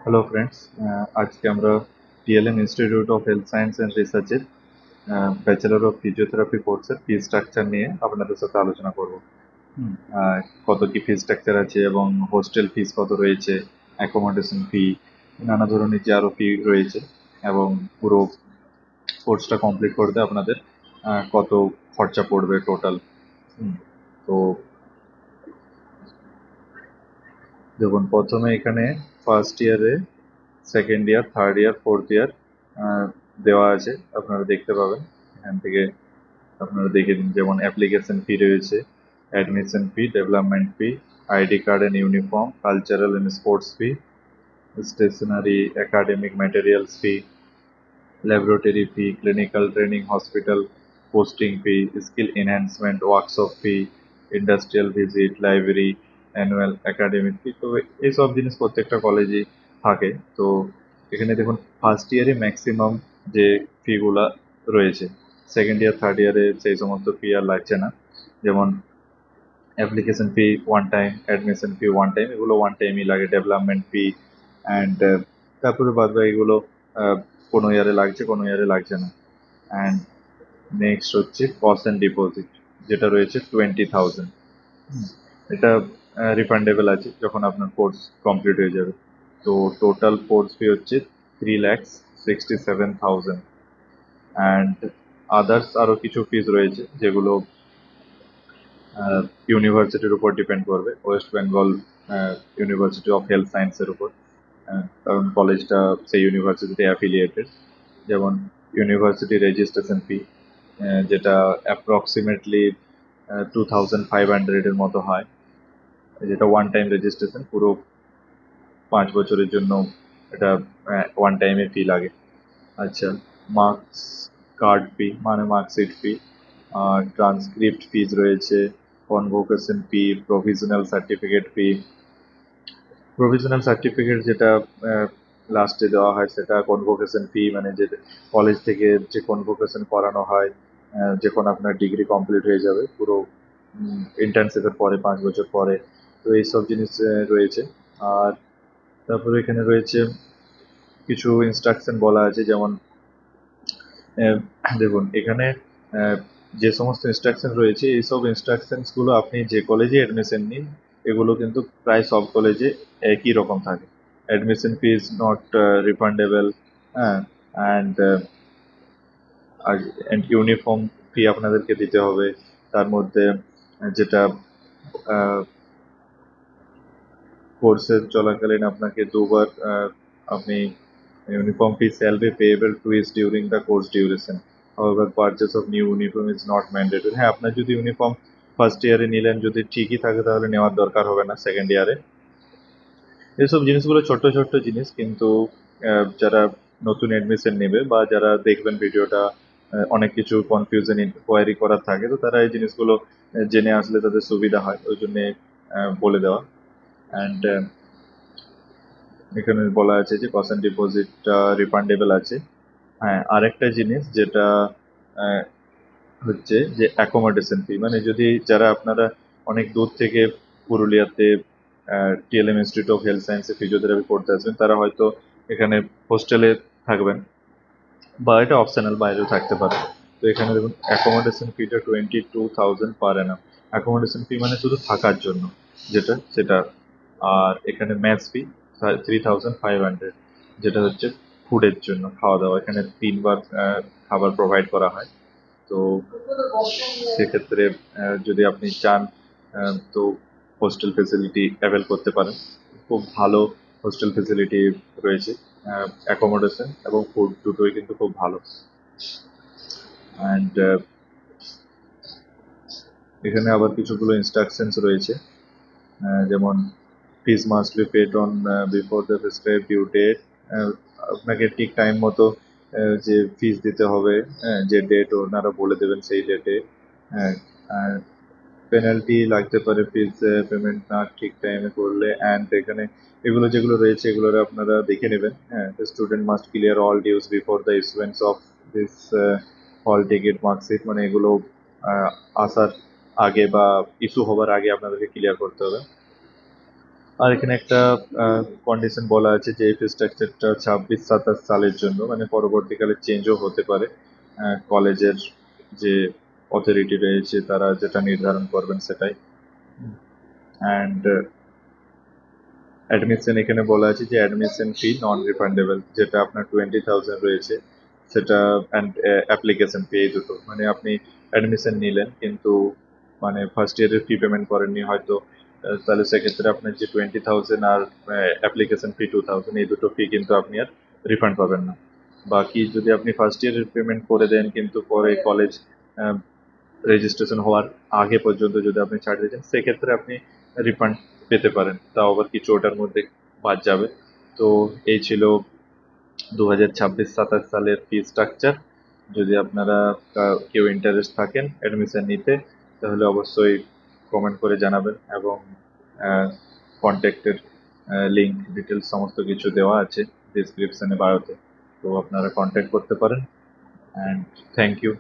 Hello friends, আজকে আমরা TLM institute of health science and রিসার্চের ব্যাচেলর অফ ফিজিওথেরাপি কোর্সের ফি স্ট্রাকচার নিয়ে আপনাদের সাথে আলোচনা করব। হুম, কত কি ফি স্ট্রাকচার আছে এবং হোস্টেল ফিস কত রয়েছে, অ্যাকোমোডেশন ফি, নানা ধরনের যে আরও ফি রয়েছে এবং পুরো কোর্সটা কমপ্লিট করতে আপনাদের কত খরচা পড়বে টোটাল। তো দেখুন, প্রথমে এখানে ফার্স্ট ইয়ারে, second year, third year, fourth year দেওয়া আছে, আপনারা দেখতে পাবেন। এখান থেকে আপনারা দেখে দিন, যেমন অ্যাপ্লিকেশন ফি রয়েছে, admission fee, development fee, ID card and uniform, cultural and sports fee, stationery academic materials fee, laboratory fee, clinical training, hospital posting fee, skill enhancement, workshop fee, industrial visit, library, annual academic fee. তো এইসব জিনিস প্রত্যেকটা কলেজেই থাকে। তো এখানে দেখুন, first ইয়ারে ম্যাক্সিমাম যে ফিগুলা রয়েছে, সেকেন্ড ইয়ার, থার্ড ইয়ারে সেই সমস্ত ফি আর লাগছে না। যেমন অ্যাপ্লিকেশন ফি ওয়ান টাইম, অ্যাডমিশন ফি ওয়ান টাইম, এগুলো ওয়ান টাইমই লাগে। ডেভেলপমেন্ট ফি অ্যান্ড তারপরে বাদ বাকি এগুলো কোনো ইয়ারে লাগছে, কোনো ইয়ারে লাগছে না। অ্যান্ড নেক্সট হচ্ছে কস্ট অ্যান্ড ডিপোজিট, যেটা রয়েছে 20,000। এটা রিফান্ডেবল আছে যখন আপনার কোর্স কমপ্লিট হয়ে যাবে। তো টোটাল কোর্স ফি হচ্ছে 3,67,000। অ্যান্ড আদার্স আরও কিছু ফিস রয়েছে যেগুলো ইউনিভার্সিটির উপর ডিপেন্ড করবে, West Bengal university of health সায়েন্সের উপর, কারণ কলেজটা সেই ইউনিভার্সিটিতে অ্যাফিলিয়েটেড। যেমন ইউনিভার্সিটি রেজিস্ট্রেশন ফি, যেটা অ্যাপ্রক্সিমেটলি 2,500-এর মতো হয়, যেটা ওয়ান টাইম রেজিস্ট্রেশন, পুরো 5 বছরের জন্য এটা ওয়ান টাইমে ফি লাগে। আচ্ছা, মার্কস কার্ড ফি মানে মার্কশিট ফি, ট্রান্সক্রিপ্ট ফিজ রয়েছে, কনভোকেশন ফি, প্রভিশনাল সার্টিফিকেট ফি। প্রভিশনাল সার্টিফিকেট যেটা লাস্টে দেওয়া হয় সেটা কনভোকেশন ফি, মানে যে কলেজ থেকে যে কনভোকেশন করানো হয় যখন আপনার ডিগ্রি কমপ্লিট হয়ে যাবে, পুরো ইন্টার্নশিপের পরে 5 বছর পরে। তো এইসব জিনিস রয়েছে। আর তারপরে এখানে রয়েছে কিছু ইনস্ট্রাকশন বলা আছে, যেমন আহ, দেখুন এখানে আহ, যে সমস্ত ইনস্ট্রাকশন রয়েছে, এইসব ইনস্ট্রাকশনসগুলো আপনি যে কলেজে অ্যাডমিশন নিন, এগুলো কিন্তু প্রায় সব কলেজে একই রকম থাকে। Admission fee is not refundable, হ্যাঁ। অ্যান্ড অ্যান্ড ইউনিফর্ম ফি আপনাদেরকে দিতে হবে। তার মধ্যে যেটা কোর্সের চলাকালীন আপনাকে দুবার আপনি uniform fee shall be payable twice during the course duration. However, purchase of new uniform is not mandatory. হ্যাঁ, আপনার যদি ইউনিফর্ম ফার্স্ট ইয়ারে নিলেন, যদি ঠিকই থাকে তাহলে নেওয়ার দরকার হবে না সেকেন্ড ইয়ারে। এসব জিনিসগুলো ছোট্ট ছোট্ট জিনিস, কিন্তু যারা নতুন অ্যাডমিশন নেবে বা যারা দেখবেন ভিডিওটা, অনেক কিছু কনফিউশন ইনকোয়ারি করার থাকে, তো তারা এই জিনিসগুলো জেনে আসলে তাদের সুবিধা হয়, ওই জন্যে বলে দেওয়া। অ্যান্ড এখানে বলা আছে যে কস্ট অ্যান্ড ডিপোজিটটা রিফান্ডেবল আছে। হ্যাঁ, আরেকটা জিনিস যেটা আহ, হচ্ছে যে অ্যাকোমোডেশন ফি, মানে যদি যারা আপনারা অনেক দূর থেকে পুরুলিয়াতে টিএলএম ইনস্টিটিউট অফ হেলথ সায়েন্সে ফিজিওথেরাপি করতে আসবেন, তারা হয়তো এখানে হোস্টেলে থাকবেন, বা এটা অপশনাল, বাইরেও থাকতে পারে। তো এখানে দেখুন, অ্যাকোমোডেশন ফিটা 22,000 পার অ্যানাম। অ্যাকোমোডেশন ফি মানে শুধু থাকার জন্য যেটা সেটা। আর এখানে ম্যাচ ফি 3,500, যেটা হচ্ছে ফুডের জন্য, খাওয়া দাওয়া। এখানে 3 বার খাবার প্রোভাইড করা হয়। তো সেক্ষেত্রে যদি আপনি চান তো হোস্টেল ফেসিলিটি অ্যাভেল করতে পারেন। খুব ভালো হোস্টেল ফেসিলিটি রয়েছে, অ্যাকোমোডেশন এবং ফুড দুটোই কিন্তু খুব ভালো। অ্যান্ড এখানে আবার কিছুগুলো ইনস্ট্রাকশনস রয়েছে, যেমন fees must be paid on before the prescribe due date. আপনাকে ঠিক টাইম মতো যে ফিস দিতে হবে, যে ডেট ওনারা বলে দেবেন সেই ডেটে। পেনাল্টি লাগতে পারে ফিস পেমেন্ট না ঠিক টাইমে করলে। অ্যান্ড এখানে এগুলো যেগুলো রয়েছে এগুলোর আপনারা দেখে নেবেন। হ্যাঁ, the student must clear all dues before the issuance of this হল টিকিট মার্কশিট, মানে এগুলো আসার আগে বা ইস্যু হবার আগে আপনাদেরকে ক্লিয়ার করতে হবে। আর এখানে একটা কন্ডিশন বলা আছে যে এই ফি স্ট্রাকচারটা 26-27 সালের জন্য, মানে পরবর্তীকালে চেঞ্জও হতে পারে। কলেজের যে অথরিটি রয়েছে তারা যেটা নির্ধারণ করবেন সেটাই। অ্যান্ড অ্যাডমিশন এখানে বলা আছে যে অ্যাডমিশন ফি নন রিফান্ডেবল, যেটা আপনার 20,000 রয়েছে সেটা, অ্যান্ড অ্যাপ্লিকেশন ফি, এই দুটো। মানে আপনি অ্যাডমিশন নিলেন কিন্তু মানে ফার্স্ট ইয়ারের ফি পেমেন্ট করেননি হয়তো, তাহলে সেক্ষেত্রে আপনার যে 20,000 আর অ্যাপ্লিকেশন ফি 2,000, এই দুটো ফি কিন্তু আপনি আর রিফান্ড পাবেন না। বাকি যদি আপনি ফার্স্ট ইয়ারের পেমেন্ট করে দেন কিন্তু পরে কলেজ রেজিস্ট্রেশন হওয়ার আগে পর্যন্ত যদি আপনি ছাড় দিয়েছেন, সেক্ষেত্রে আপনি রিফান্ড পেতে পারেন, তাও আবার কিছু ওটার মধ্যে বাদ যাবে। তো এই ছিল 2026-27 সালের ফি স্ট্রাকচার। যদি আপনারা কেউ ইন্টারেস্ট থাকেন অ্যাডমিশন নিতে, তাহলে অবশ্যই কমেন্ট করে জানাবেন, এবং কন্ট্যাক্টের লিঙ্ক ডিটেলস সমস্ত কিছু দেওয়া আছে ডিসক্রিপশনে বায়োতে, তো আপনারা কন্ট্যাক্ট করতে পারেন। And thank you.